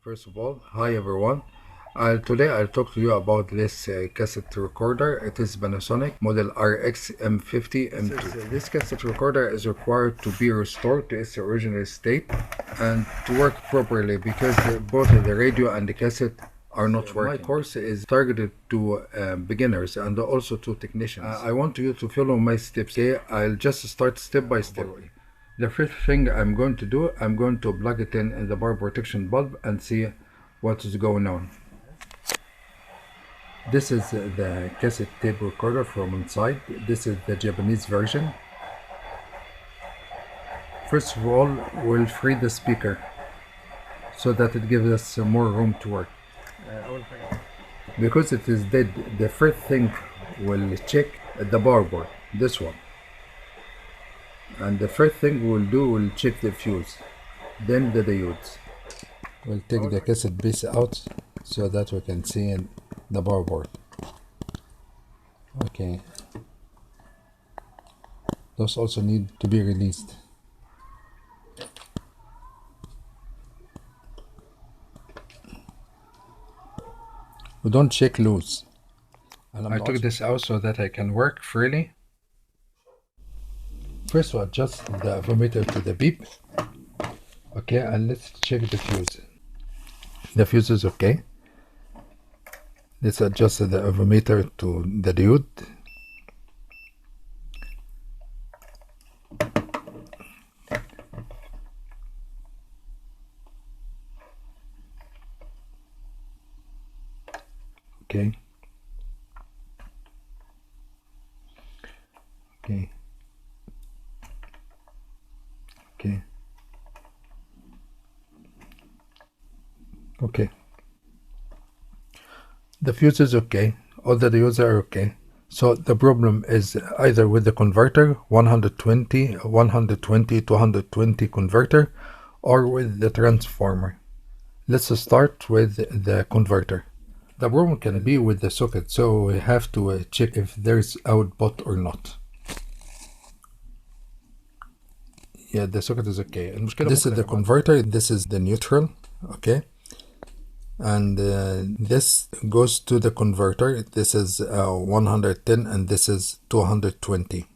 First of all, hi everyone. Today I'll talk to you about this cassette recorder. It is Panasonic model RX-M50M2. This cassette recorder is required to be restored to its original state and to work properly because both the radio and the cassette are not working. My course is targeted to beginners and also to technicians. I want you to follow my steps. Okay, I'll just start step by step. The first thing I'm going to do, I'm going to plug it in the power protection bulb and see what is going on. This is the cassette tape recorder from inside. This is the Japanese version. First of all, we'll free the speaker so that it gives us more room to work. Because it is dead, the first thing we'll check the power board, this one. And the first thing we'll do, we'll check the fuse, then the diodes. We'll take the cassette base out so that we can see the power board. Okay. Those also need to be released. We don't check loose. I took this out so that I can work freely. First we'll adjust the avometer to the beep. Okay, and let's check the fuse. The fuse is okay. Let's adjust the avometer to the diode. Okay. Okay. Okay. Okay. The fuse is okay. All the diodes are okay. So the problem is either with the converter, 120 to 120 converter, or with the transformer. Let's start with the converter. The problem can be with the socket, so we have to check if there's output or not. Yeah, the socket is okay. This is the converter, this is the neutral, okay? And this goes to the converter. This is 110 and this is 220,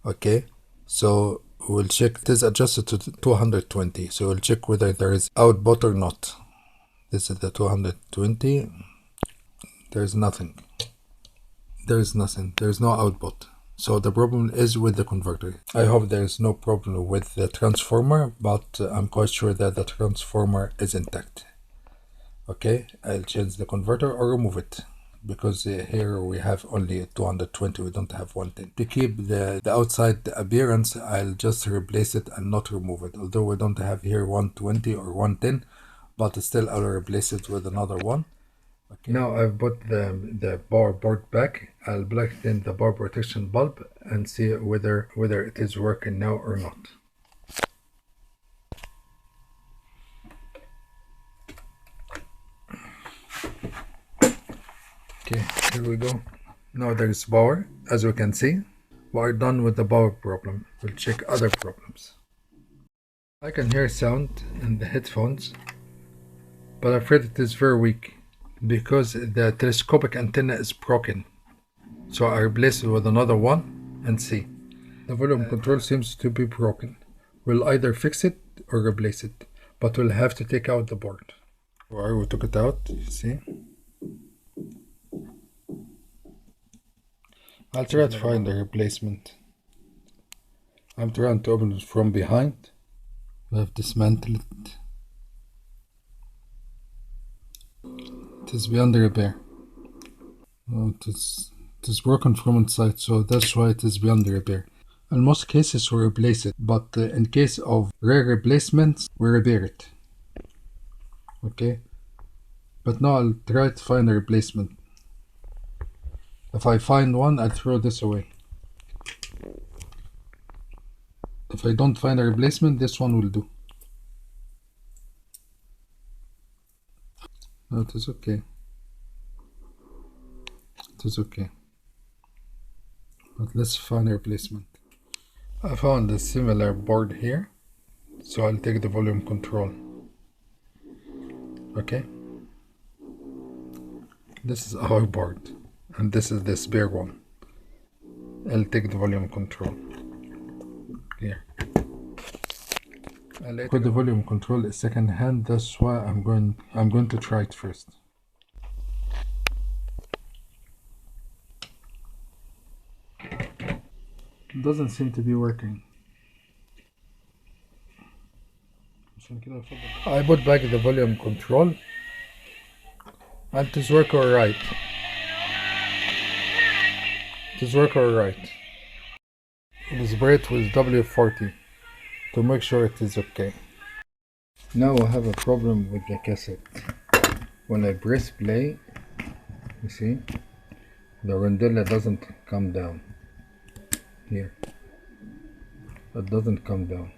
okay? So we'll check, it is adjusted to 220, so we'll check whether there is output or not. This is the 220, there's nothing. There's nothing, there's no output. So the problem is with the converter. I hope there is no problem with the transformer, but I'm quite sure that the transformer is intact. Okay, I'll change the converter or remove it, because here we have only 220, we don't have 110. To keep the outside appearance, I'll just replace it and not remove it. Although we don't have here 120 or 110, but still I'll replace it with another one. Okay. Now I've put the power board back. I'll plug in the power protection bulb and see whether it is working now or not. Okay, here we go. Now there is power. As we can see, we are done with the power problem. We'll check other problems. I can hear sound in the headphones, but I'm afraid it is very weak, because the telescopic antenna is broken. So I replace it with another one and see. The volume control seems to be broken. We'll either fix it or replace it, but we'll have to take out the board. Alright, we took it out, you see. I'll try to find the replacement. I'm trying to open it from behind. We have dismantled it. It is beyond repair. Oh, it is broken from inside, so that's why it is beyond repair. In most cases we replace it, but in case of rare replacements we repair it. Okay, but now I'll try to find a replacement. If I find one, I'll throw this away. If I don't find a replacement, this one will do. No, it is okay. It is okay. But let's find a replacement. I found a similar board here, so I'll take the volume control. Okay, this is our board and this is the spare one. I'll take the volume control here. For the volume control is second hand, that's why I'm going to try it first. It doesn't seem to be working. I put back the volume control and it is working alright. It is working alright. We'll spray it with W40 to make sure it is okay. Now I have a problem with the cassette. When I press play, you see, the rondella doesn't come down. Here. It doesn't come down.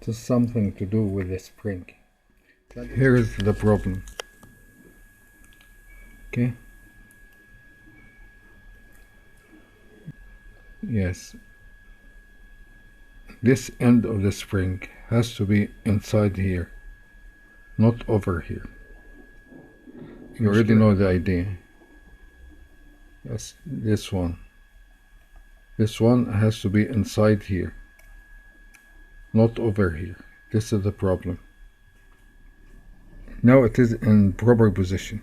It has something to do with the spring. Here is the problem. Okay. Yes. This end of the spring has to be inside here, not over here. You already know the idea. Yes, this one. This one has to be inside here, not over here. This is the problem. Now it is in proper position.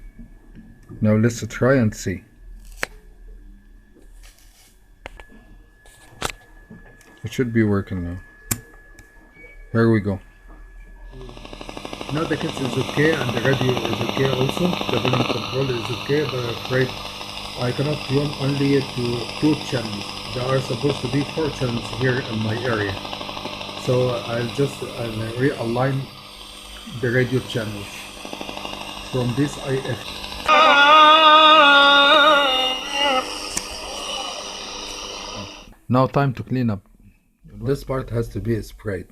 Now let's try and see. It should be working now. Here we go. Now the cassette is okay and the radio is okay also. The volume control is okay, but I'm afraid I cannot run only to 2 channels. There are supposed to be 4 channels here in my area. So I'll realign the radio channels from this IF. Now time to clean up. This part has to be sprayed.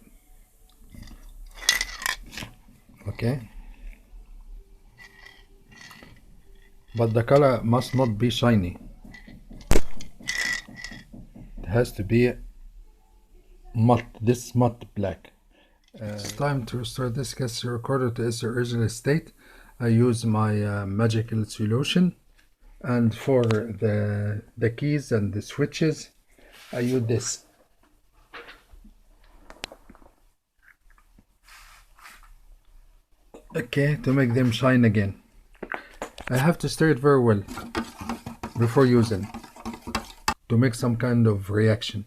Okay. But the color must not be shiny. It has to be matte, this matte black. It's time to restore this cassette recorder to its original state. I use my magical solution, and for the keys and the switches I use this. Okay, to make them shine again. I have to stir it very well before using to make some kind of reaction.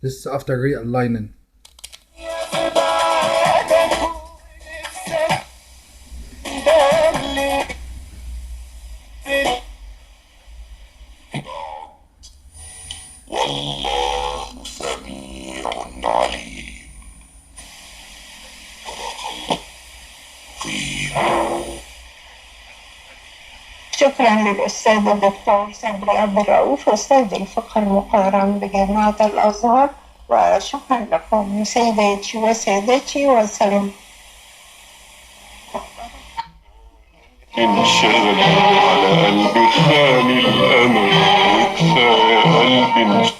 This is after realigning. شكرا للأستاذ الدكتور صبري عبد الرؤوف أستاذ الفقه المقارن بجامعة الأزهر، وشكرا لكم سيداتي وسادتي وسلام. انشغل على قلبي خالي الأمل وكفاية قلبي أمل